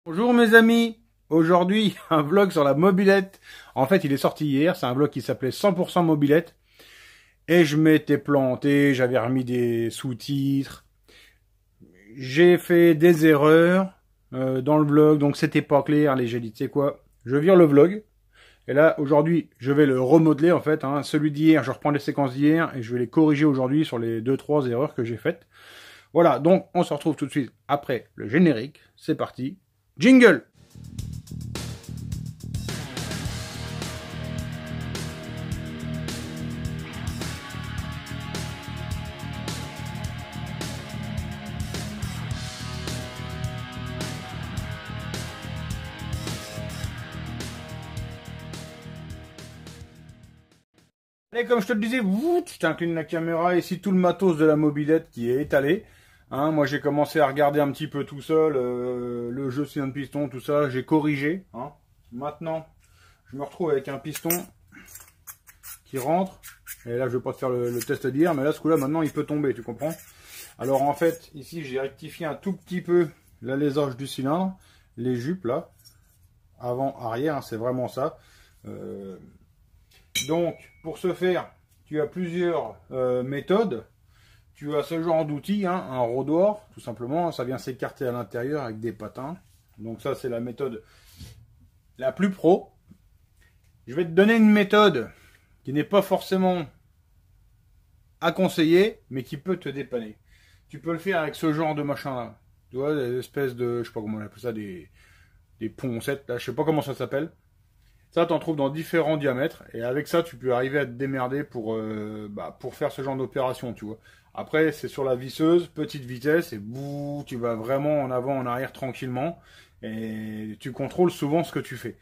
Bonjour mes amis, aujourd'hui un vlog sur la mobilette. En fait il est sorti hier, c'est un vlog qui s'appelait 100% mobilette. Et je m'étais planté, j'avais remis des sous-titres. J'ai fait des erreurs dans le vlog, donc c'était pas clair. Allez, j'ai dit, tu sais quoi, je vire le vlog. Et là aujourd'hui je vais le remodeler en fait. Celui d'hier, je reprends les séquences d'hier et je vais les corriger aujourd'hui sur les 2-3 erreurs que j'ai faites. Voilà, donc on se retrouve tout de suite après le générique. C'est parti. Jingle! Et comme je te le disais, je t'incline la caméra, ici tout le matos de la mobilette qui est étalé. Moi j'ai commencé à regarder un petit peu tout seul, le jeu cylindre piston, tout ça, j'ai corrigé. Maintenant, je me retrouve avec un piston qui rentre. Et là je vais pas te faire le test d'hier, mais là ce coup-là maintenant il peut tomber, tu comprends? Alors en fait, ici j'ai rectifié un tout petit peu l'alésage du cylindre, les jupes là, avant, arrière, c'est vraiment ça. Donc, pour ce faire, tu as plusieurs méthodes. Tu as ce genre d'outil, un rodoir, tout simplement. Ça vient s'écarter à l'intérieur avec des patins. Donc ça, c'est la méthode la plus pro. Je vais te donner une méthode qui n'est pas forcément à conseiller, mais qui peut te dépanner. Tu peux le faire avec ce genre de machin-là. Tu vois, des espèces de, je sais pas comment on appelle ça, des poncettes, là, je sais pas comment ça s'appelle. Ça, t'en trouves dans différents diamètres. Et avec ça, tu peux arriver à te démerder pour faire ce genre d'opération, tu vois. Après, c'est sur la visseuse, petite vitesse, et bouh, tu vas vraiment en avant, en arrière, tranquillement. Et tu contrôles souvent ce que tu fais.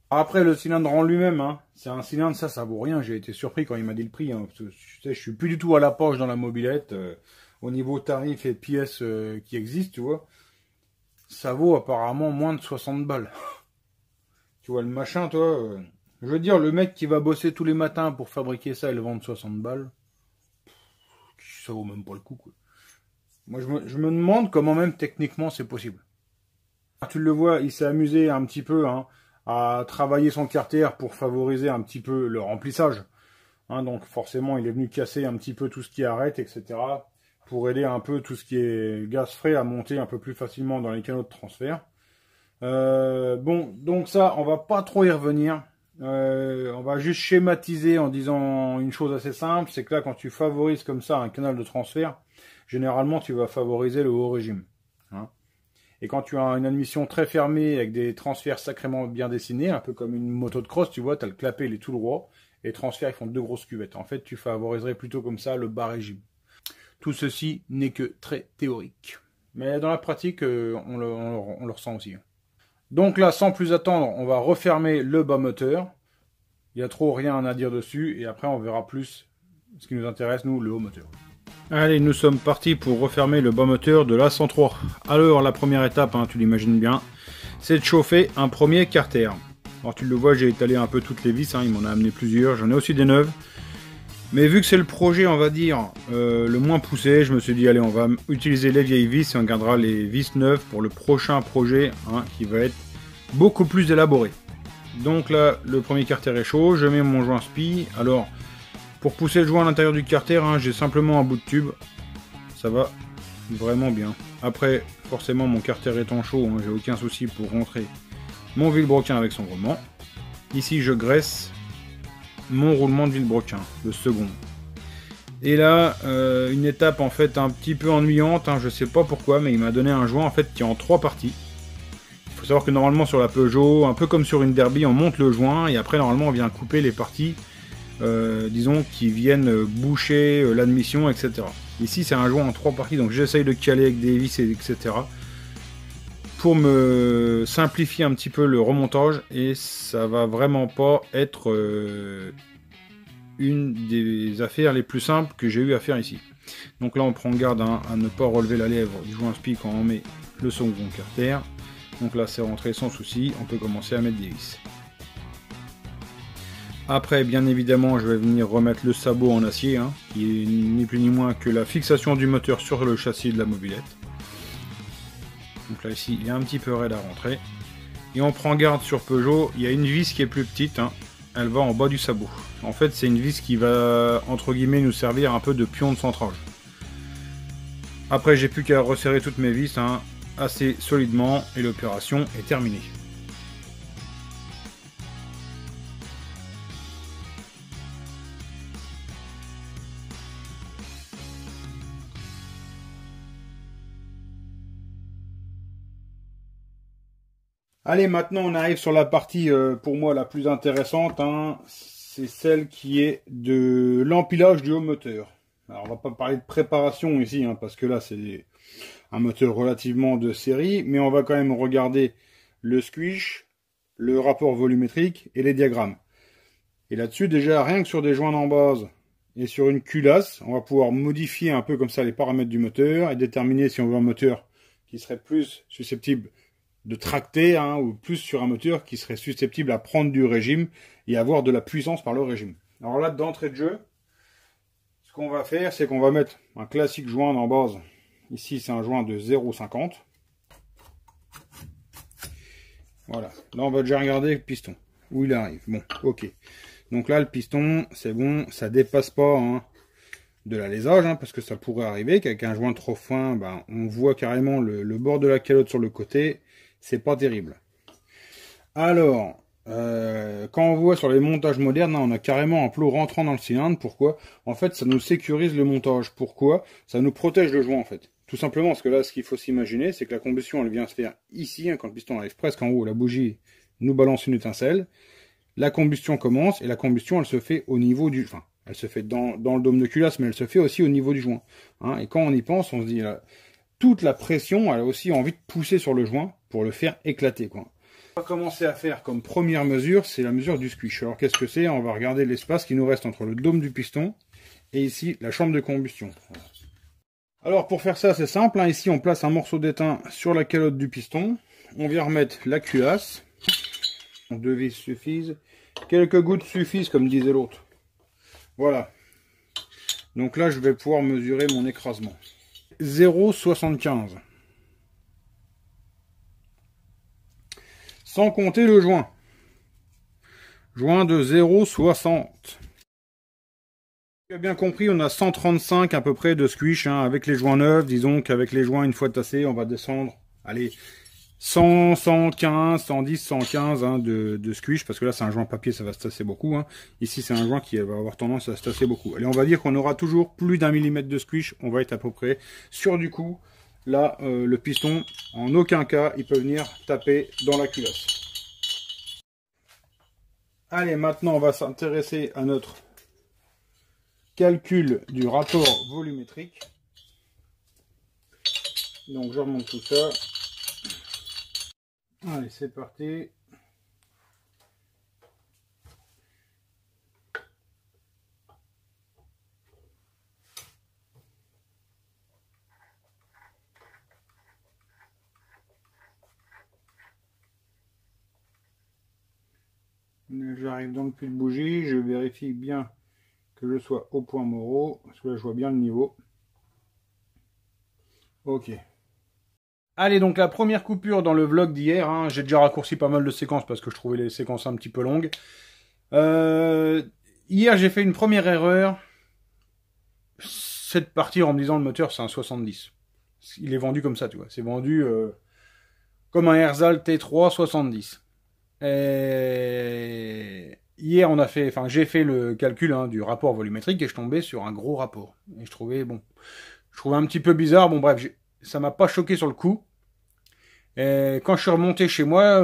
Après, le cylindre en lui-même, c'est un cylindre, ça vaut rien. J'ai été surpris quand il m'a dit le prix. Parce que, tu sais, je suis plus du tout à la poche dans la mobilette. Au niveau tarif et pièces qui existent, tu vois. Ça vaut apparemment moins de 60 balles. Tu vois le machin, toi, je veux dire, le mec qui va bosser tous les matins pour fabriquer ça et le vendre 60 balles, ça vaut même pas le coup, quoi. Moi, je me demande comment même techniquement c'est possible. Tu le vois, il s'est amusé un petit peu à travailler son carter pour favoriser un petit peu le remplissage. Donc forcément, il est venu casser un petit peu tout ce qui arrête, etc. pour aider un peu tout ce qui est gaz frais à monter un peu plus facilement dans les canaux de transfert. Bon, donc ça, on va pas trop y revenir. On va juste schématiser en disant une chose assez simple, c'est que là, quand tu favorises comme ça un canal de transfert, généralement, tu vas favoriser le haut régime. Et quand tu as une admission très fermée avec des transferts sacrément bien dessinés, un peu comme une moto de cross, tu vois, tu as le clapet, il est tout droit, et les transferts, ils font deux grosses cuvettes. En fait, tu favoriserais plutôt comme ça le bas régime. Tout ceci n'est que très théorique. Mais dans la pratique, on le ressent aussi. Donc là, sans plus attendre, on va refermer le bas moteur. Il n'y a trop rien à dire dessus. Et après, on verra plus ce qui nous intéresse, nous, le haut moteur. Allez, nous sommes partis pour refermer le bas moteur de la 103. Alors, la première étape, tu l'imagines bien, c'est de chauffer un premier carter. Alors, tu le vois, j'ai étalé un peu toutes les vis. Il m'en a amené plusieurs. J'en ai aussi des neuves. Mais vu que c'est le projet, on va dire, le moins poussé, je me suis dit, allez, on va utiliser les vieilles vis et on gardera les vis neuves pour le prochain projet qui va être beaucoup plus élaboré. Donc là, le premier carter est chaud, je mets mon joint spi. Alors, pour pousser le joint à l'intérieur du carter, j'ai simplement un bout de tube. Ça va vraiment bien. Après, forcément, mon carter étant chaud, j'ai aucun souci pour rentrer mon vilebrequin avec son roulement. Ici, je graisse mon roulement de vilebrequin, le second. Et là, une étape en fait un petit peu ennuyante, je sais pas pourquoi, mais il m'a donné un joint en fait qui est en 3 parties. Il faut savoir que normalement sur la Peugeot, un peu comme sur une Derby, on monte le joint et après normalement on vient couper les parties, disons, qui viennent boucher l'admission, etc. Ici c'est un joint en 3 parties, donc j'essaye de caler avec des vis, etc. pour me simplifier un petit peu le remontage, et ça va vraiment pas être une des affaires les plus simples que j'ai eu à faire ici. Donc là on prend garde à ne pas relever la lèvre du joint spi quand on met le second carter. Donc là c'est rentré sans souci, on peut commencer à mettre des vis. Après, bien évidemment, je vais venir remettre le sabot en acier, qui est ni plus ni moins que la fixation du moteur sur le châssis de la mobilette. Donc là ici, il est un petit peu raide à rentrer. Et on prend garde sur Peugeot, il y a une vis qui est plus petite, hein. Elle va en bas du sabot. En fait, c'est une vis qui va, entre guillemets, nous servir un peu de pion de centrage. Après, j'ai plus qu'à resserrer toutes mes vis, hein, assez solidement, et l'opération est terminée. Allez, maintenant on arrive sur la partie pour moi la plus intéressante, hein. C'est celle qui est de l'empilage du haut moteur. Alors on va pas parler de préparation ici, hein, parce que là c'est un moteur relativement de série, mais on va quand même regarder le squish, le rapport volumétrique et les diagrammes. Et là-dessus, déjà rien que sur des joints d'embase et sur une culasse, on va pouvoir modifier un peu comme ça les paramètres du moteur et déterminer si on veut un moteur qui serait plus susceptible de tracter, hein, ou plus sur un moteur qui serait susceptible à prendre du régime et avoir de la puissance par le régime. Alors là, d'entrée de jeu, ce qu'on va faire, c'est qu'on va mettre un classique joint d'embase. Ici, c'est un joint de 0,50. Voilà. Là, on va déjà regarder le piston, où il arrive. Bon, ok. Donc là, le piston, c'est bon, ça dépasse pas, hein, de l'alésage, hein, parce que ça pourrait arriver qu'avec un joint trop fin, ben, on voit carrément le bord de la calotte sur le côté. C'est pas terrible. Alors, quand on voit sur les montages modernes, on a carrément un plot rentrant dans le cylindre. Pourquoi? En fait, ça nous sécurise le montage. Pourquoi? Ça nous protège le joint, en fait. Tout simplement parce que là, ce qu'il faut s'imaginer, c'est que la combustion, elle vient se faire ici, hein, quand le piston arrive presque en haut, la bougie nous balance une étincelle. La combustion commence, et la combustion, elle se fait au niveau du... Enfin, elle se fait dans le dôme de culasse, mais elle se fait aussi au niveau du joint. Hein. Et quand on y pense, on se dit... Là, toute la pression, elle a aussi envie de pousser sur le joint pour le faire éclater, quoi. On va commencer à faire comme première mesure, c'est la mesure du squish. Alors qu'est-ce que c'est? On va regarder l'espace qui nous reste entre le dôme du piston et ici la chambre de combustion. Alors pour faire ça, c'est simple, hein. Ici on place un morceau d'étain sur la calotte du piston. On vient remettre la culasse. 2 vis suffisent. Quelques gouttes suffisent, comme disait l'autre. Voilà. Donc là, je vais pouvoir mesurer mon écrasement. 0,75. Sans compter le joint. Joint de 0,60. Tu as bien compris, on a 135 à peu près de squish, hein, avec les joints neufs. Disons qu'avec les joints, une fois tassés, on va descendre, allez, 100, 115, 110, 115, hein, de squish, parce que là c'est un joint papier, ça va se tasser beaucoup, hein. Ici c'est un joint qui va avoir tendance à se tasser beaucoup. Allez, on va dire qu'on aura toujours plus d'1 millimètre de squish, on va être à peu près sur du coup. Là, le piston, en aucun cas, il peut venir taper dans la culasse. Allez, maintenant on va s'intéresser à notre calcul du rapport volumétrique. Donc je remonte tout ça. Allez, c'est parti. J'arrive dans le puits de bougie, je vérifie bien que je sois au point Moreau, parce que là je vois bien le niveau. Ok. Allez, donc la première coupure dans le vlog d'hier, hein, j'ai déjà raccourci pas mal de séquences parce que je trouvais les séquences un petit peu longues. Hier j'ai fait une première erreur, c'est de partir en me disant le moteur c'est un 70. Il est vendu comme ça, tu vois, c'est vendu comme un Herzal T3 70. Et hier on a fait, enfin j'ai fait le calcul, hein, du rapport volumétrique et je tombais sur un gros rapport. Et je trouvais un petit peu bizarre. Bon bref, ça m'a pas choqué sur le coup. Et quand je suis remonté chez moi,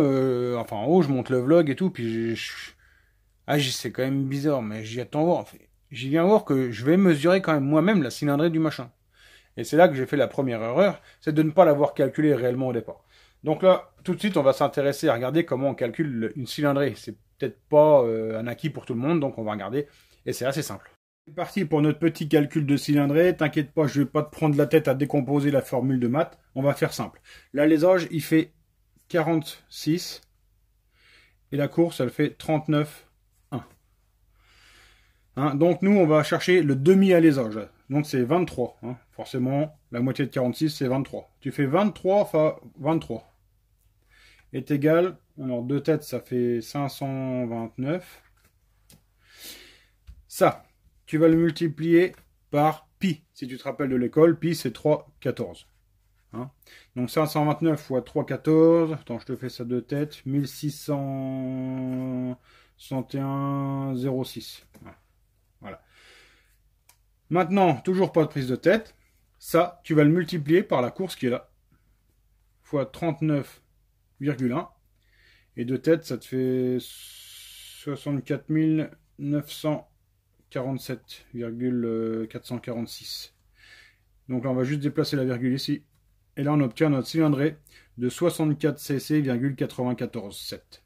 enfin en haut, je monte le vlog et tout, puis c'est quand même bizarre, mais j'y attends voir. J'y viens voir que je vais mesurer quand même moi-même la cylindrée du machin. Et c'est là que j'ai fait la première erreur, c'est de ne pas l'avoir calculé réellement au départ. Donc là, tout de suite, on va s'intéresser à regarder comment on calcule une cylindrée. C'est peut-être pas un acquis pour tout le monde, donc on va regarder. Et c'est assez simple. C'est parti pour notre petit calcul de cylindrée. T'inquiète pas, je vais pas te prendre la tête à décomposer la formule de maths. On va faire simple. L'alésage, il fait 46. Et la course, elle fait 39,1. Hein, donc nous, on va chercher le demi-alésage. Donc c'est 23. Hein. Forcément, La moitié de 46, c'est 23. Tu fais 23 fois 23. Est égal, alors deux têtes, ça fait 529. Ça, tu vas le multiplier par pi. Si tu te rappelles de l'école, pi c'est 3,14. Hein, donc 529 fois 3,14. Attends, je te fais ça de tête. 1661,06. Voilà. Maintenant, toujours pas de prise de tête. Ça, tu vas le multiplier par la course qui est là. Fois 39,1. Et de tête, ça te fait 64 947,446. Donc là, on va juste déplacer la virgule ici. Et là, on obtient notre cylindrée de 64 cc,947.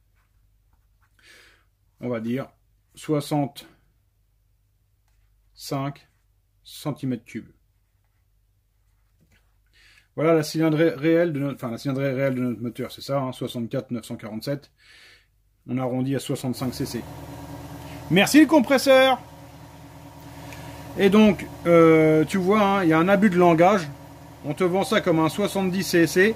On va dire 65 cm3. Voilà la cylindrée réelle de notre, moteur, c'est ça, hein, 64 947. On arrondit à 65 cc. Merci le compresseur. Et donc, tu vois, hein, il y a un abus de langage. On te vend ça comme un 70 cc,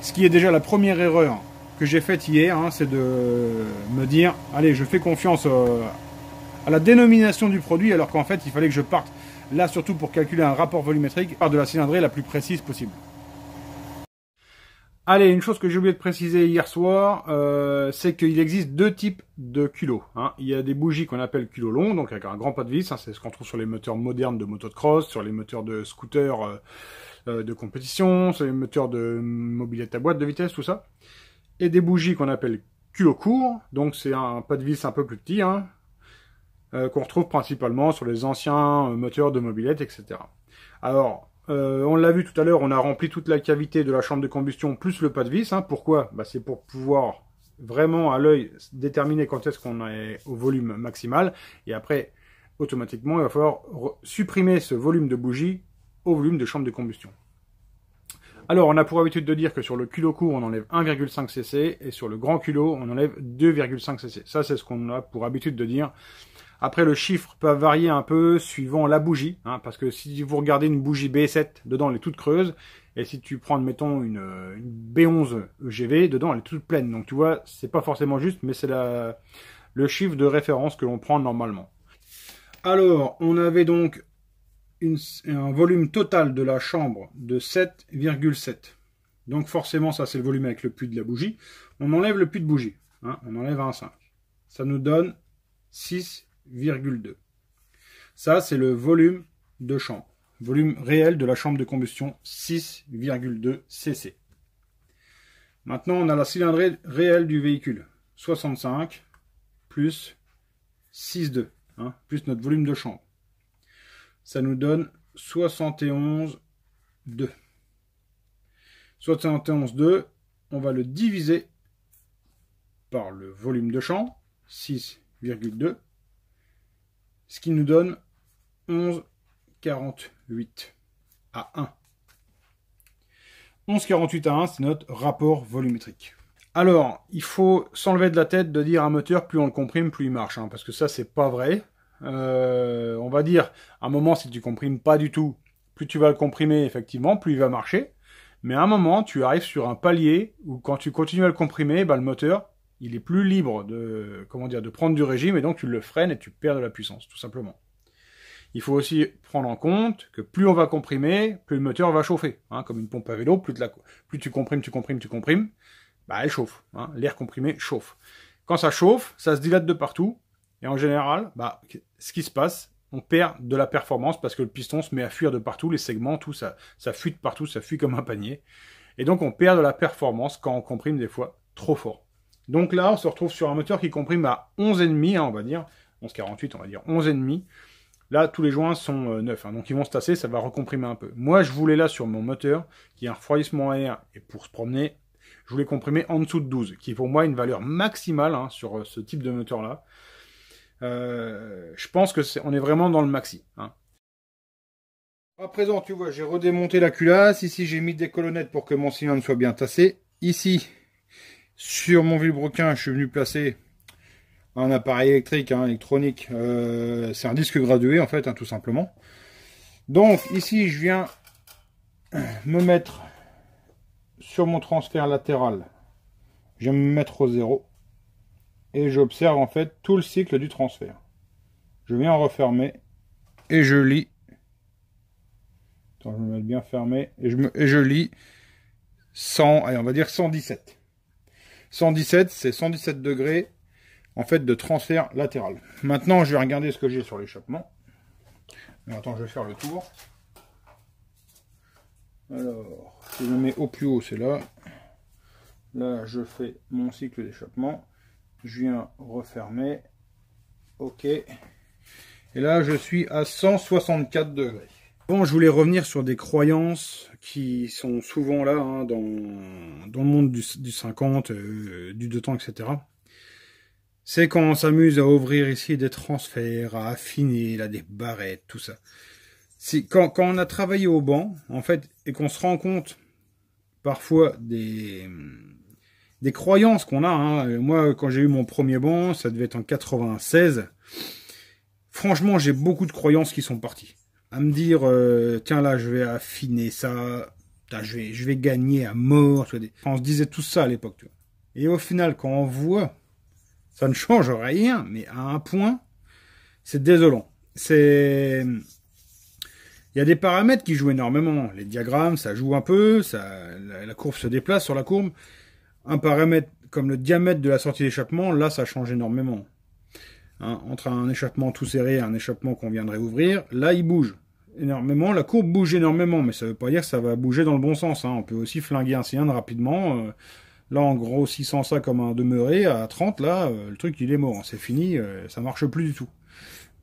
ce qui est déjà la première erreur que j'ai faite hier, hein, c'est de me dire, allez, je fais confiance à la dénomination du produit, alors qu'en fait, il fallait que je parte, là surtout pour calculer un rapport volumétrique, par de la cylindrée la plus précise possible. Allez, une chose que j'ai oublié de préciser hier soir, c'est qu'il existe deux types de culots. Hein. Il y a des bougies qu'on appelle culots longs, donc avec un grand pas de vis, hein, c'est ce qu'on trouve sur les moteurs modernes de moto de cross, sur les moteurs de scooter de compétition, sur les moteurs de mobilette à boîte de vitesse, tout ça. Et des bougies qu'on appelle culots courts, donc c'est un pas de vis un peu plus petit, hein, qu'on retrouve principalement sur les anciens moteurs de mobilette, etc. Alors, on l'a vu tout à l'heure, on a rempli toute la cavité de la chambre de combustion plus le pas de vis. Hein. Pourquoi? Bah, c'est pour pouvoir vraiment à l'œil déterminer quand est-ce qu'on est au volume maximal. Et après, automatiquement, il va falloir supprimer ce volume de bougie au volume de chambre de combustion. Alors, on a pour habitude de dire que sur le culot court, on enlève 1,5 cc et sur le grand culot, on enlève 2,5 cc. Ça, c'est ce qu'on a pour habitude de dire. Après, le chiffre peut varier un peu suivant la bougie, hein, parce que si vous regardez une bougie B7, dedans elle est toute creuse, et si tu prends, mettons, une B11 EGV, dedans elle est toute pleine. Donc tu vois, c'est pas forcément juste, mais c'est le chiffre de référence que l'on prend normalement. Alors, on avait donc un volume total de la chambre de 7,7. Donc forcément, ça c'est le volume avec le puits de la bougie. On enlève le puits de bougie, hein, on enlève 1,5. Ça nous donne 6,2. Ça, c'est le volume de chambre. Volume réel de la chambre de combustion, 6,2 cc. Maintenant, on a la cylindrée réelle du véhicule. 65 plus 6,2, hein, plus notre volume de chambre. Ça nous donne 71,2. 71,2, on va le diviser par le volume de chambre, 6,2, ce qui nous donne 11,48 à 1. 11,48 à 1, c'est notre rapport volumétrique. Alors, il faut s'enlever de la tête de dire un moteur, plus on le comprime, plus il marche, hein, parce que ça, c'est pas vrai. On va dire, à un moment, si tu comprimes pas du tout, plus tu vas le comprimer, effectivement, plus il va marcher. Mais à un moment, tu arrives sur un palier où quand tu continues à le comprimer, bah, le moteur, il est plus libre de, de prendre du régime, et donc tu le freines et tu perds de la puissance, tout simplement. Il faut aussi prendre en compte que plus on va comprimer, plus le moteur va chauffer. Hein, comme une pompe à vélo, plus tu comprimes, bah, elle chauffe. Hein, l'air comprimé chauffe. Quand ça chauffe, ça se dilate de partout. Et en général, bah, ce qui se passe, on perd de la performance parce que le piston se met à fuir de partout, les segments, tout ça fuit de partout, ça fuit comme un panier. Et donc on perd de la performance quand on comprime des fois trop fort. Donc là, on se retrouve sur un moteur qui comprime à 11,5, hein, on va dire, 11,48, on va dire 11,5. Là, tous les joints sont neufs, hein, donc ils vont se tasser, ça va recomprimer un peu. Moi, je voulais là, sur mon moteur, qui a un refroidissement à air, et pour se promener, je voulais comprimer en dessous de 12, qui est pour moi une valeur maximale, hein, sur ce type de moteur-là. Je pense que on est vraiment dans le maxi. Hein. À présent, tu vois, j'ai redémonté la culasse. Ici, j'ai mis des colonnettes pour que mon cylindre soit bien tassé. Ici, sur mon vilebrequin, je suis venu placer un appareil électrique, hein, électronique. C'est un disque gradué, en fait, hein, tout simplement. Donc, ici, je viens me mettre sur mon transfert latéral. Je vais me mettre au 0. Et j'observe en fait tout le cycle du transfert. Je viens refermer et je lis. Attends, je vais me mettre bien fermé. Et je lis 100, allez, on va dire 117. 117, c'est 117 degrés en fait de transfert latéral. Maintenant, je vais regarder ce que j'ai sur l'échappement. Attends, je vais faire le tour. Alors, si je le mets au plus haut, c'est là. Là, je fais mon cycle d'échappement. Je viens refermer. OK. Et là, je suis à 164 degrés. Bon, je voulais revenir sur des croyances qui sont souvent là hein, dans le monde du 50, du 2 temps, etc. C'est quand on s'amuse à ouvrir ici des transferts, à affiner, là, des barrettes, tout ça. Quand on a travaillé au banc, en fait, et qu'on se rend compte parfois des croyances qu'on a. Hein. Moi, quand j'ai eu mon premier banc, ça devait être en 96. Franchement, j'ai beaucoup de croyances qui sont parties. À me dire, tiens là, je vais affiner ça, putain, je vais gagner à mort. On se disait tout ça à l'époque. Et au final, quand on voit, ça ne change rien, mais à un point, c'est désolant. Il y a des paramètres qui jouent énormément. Les diagrammes, ça joue un peu, la courbe se déplace sur la courbe. Un paramètre comme le diamètre de la sortie d'échappement, là, ça change énormément. Hein, entre un échappement tout serré et un échappement qu'on viendrait ouvrir, là, il bouge énormément. La courbe bouge énormément, mais ça ne veut pas dire que ça va bouger dans le bon sens. Hein. On peut aussi flinguer un cylindre rapidement. Là, en grossissant ça comme un demeuré, à 30, là, le truc, il est mort. C'est fini, ça marche plus du tout.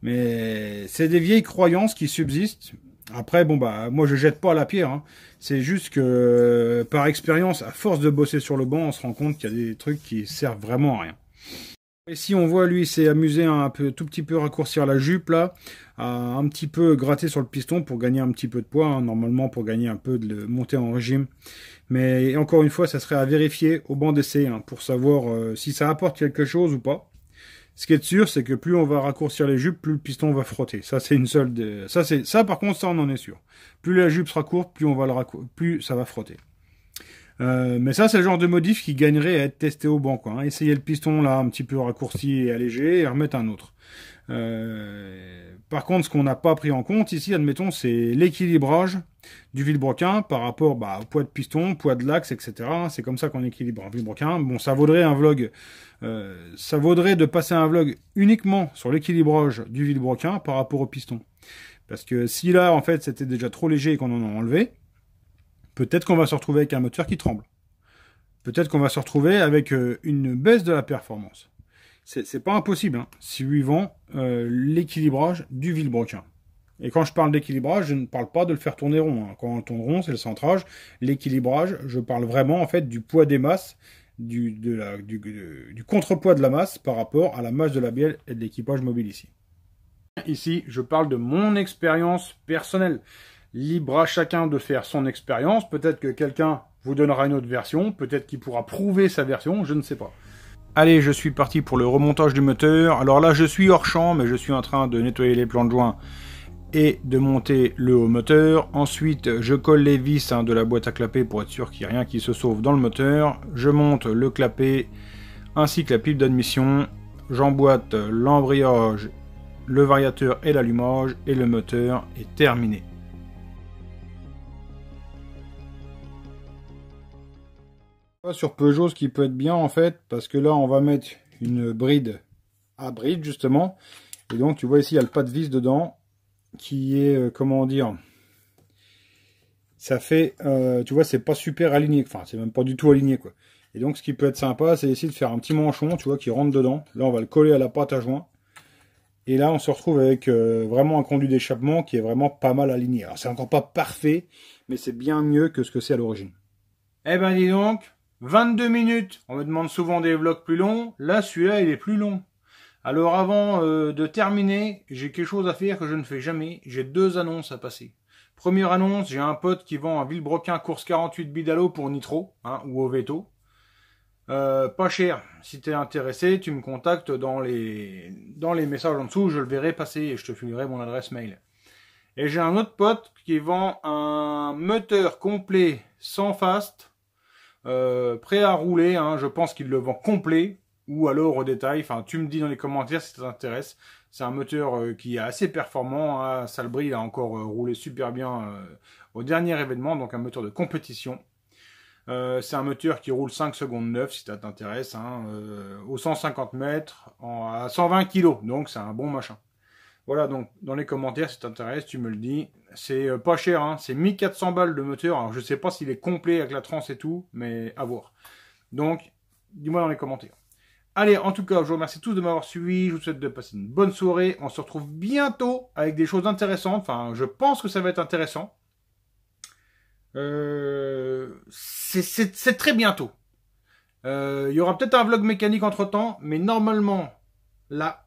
Mais c'est des vieilles croyances qui subsistent. Après, bon, bah, moi, je jette pas à la pierre. Hein. C'est juste que, par expérience, à force de bosser sur le banc, on se rend compte qu'il y a des trucs qui servent vraiment à rien. Et si on voit, lui, il s'est amusé à tout petit peu raccourcir la jupe, là, à un petit peu gratter sur le piston pour gagner un petit peu de poids, hein, normalement pour gagner un peu de montée en régime. Mais encore une fois, ça serait à vérifier au banc d'essai, hein, pour savoir si ça apporte quelque chose ou pas. Ce qui est sûr, c'est que plus on va raccourcir les jupes, plus le piston va frotter. Ça, c'est une seule ça, par contre, ça, on en est sûr. Plus la jupe sera courte, plus ça va frotter. Mais ça, c'est le genre de modif qui gagnerait à être testé au banc, quoi. Hein. Essayer le piston, là, un petit peu raccourci et allégé, et remettre un autre. Par contre, ce qu'on n'a pas pris en compte ici, admettons, c'est l'équilibrage du vilebrequin par rapport au poids de piston, poids de l'axe, etc. C'est comme ça qu'on équilibre un vilebrequin. Bon, ça vaudrait un vlog, ça vaudrait de passer un vlog uniquement sur l'équilibrage du vilebrequin par rapport au piston. Parce que si là, en fait, c'était déjà trop léger et qu'on en a enlevé, peut-être qu'on va se retrouver avec un moteur qui tremble. Peut-être qu'on va se retrouver avec une baisse de la performance. C'est pas impossible, hein, suivant l'équilibrage du vilebrequin. Et quand je parle d'équilibrage, je ne parle pas de le faire tourner rond. Hein. Quand on tourne rond, c'est le centrage. L'équilibrage, je parle vraiment en fait du poids des masses, du contrepoids de la masse par rapport à la masse de la bielle et de l'équipage mobile ici. Ici, je parle de mon expérience personnelle. Libre à chacun de faire son expérience. Peut-être que quelqu'un vous donnera une autre version. Peut-être qu'il pourra prouver sa version. Je ne sais pas. Allez, je suis parti pour le remontage du moteur. Alors là, je suis hors champ, mais je suis en train de nettoyer les plans de joint et de monter le haut moteur. Ensuite, je colle les vis de la boîte à clapet pour être sûr qu'il n'y a rien qui se sauve dans le moteur. Je monte le clapet ainsi que la pipe d'admission. J'emboîte l'embrayage, le variateur et l'allumage, et le moteur est terminé. Sur Peugeot, ce qui peut être bien en fait, parce que là on va mettre une bride à bride justement, et donc tu vois ici il y a le pas de vis dedans qui est comment dire, ça fait tu vois, c'est pas super aligné, enfin c'est même pas du tout aligné quoi. Et donc ce qui peut être sympa, c'est essayer de faire un petit manchon, tu vois, qui rentre dedans. Là on va le coller à la pâte à joint, et là on se retrouve avec vraiment un conduit d'échappement qui est vraiment pas mal aligné. Alors c'est encore pas parfait, mais c'est bien mieux que ce que c'est à l'origine. Eh ben dis donc, 22 minutes. On me demande souvent des vlogs plus longs. Là, celui-là, il est plus long. Alors avant de terminer, j'ai quelque chose à faire que je ne fais jamais. J'ai 2 annonces à passer. Première annonce, j'ai un pote qui vend un vilebrequin course 48 Bidalo pour Nitro, hein, ou au Veto. Pas cher. Si tu es intéressé, tu me contactes dans les messages en dessous. Je le verrai passer et je te filerai mon adresse mail. Et j'ai un autre pote qui vend un moteur complet sans fast, prêt à rouler, hein, je pense qu'il le vend complet, ou alors au détail, enfin tu me dis dans les commentaires si ça t'intéresse. C'est un moteur qui est assez performant, hein. Salbris a encore roulé super bien au dernier événement, donc un moteur de compétition. C'est un moteur qui roule 5 secondes 9 si ça t'intéresse, hein, aux 150 mètres, à 120 kg, donc c'est un bon machin. Voilà, donc dans les commentaires si ça t'intéresse, tu me le dis. C'est pas cher, hein, c'est 1400 balles de moteur, alors je sais pas s'il est complet avec la transe et tout, mais à voir. Donc, dis-moi dans les commentaires. Allez, en tout cas, je vous remercie tous de m'avoir suivi, je vous souhaite de passer une bonne soirée, on se retrouve bientôt avec des choses intéressantes, enfin je pense que ça va être intéressant. C'est très bientôt. Il y aura peut-être un vlog mécanique entre temps, mais normalement, là,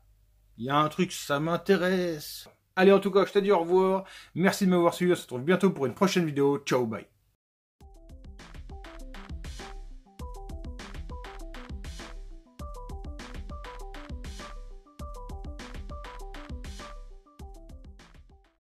il y a un truc, ça m'intéresse. Allez, en tout cas, je te dis au revoir. Merci de m'avoir suivi. On se retrouve bientôt pour une prochaine vidéo. Ciao, bye.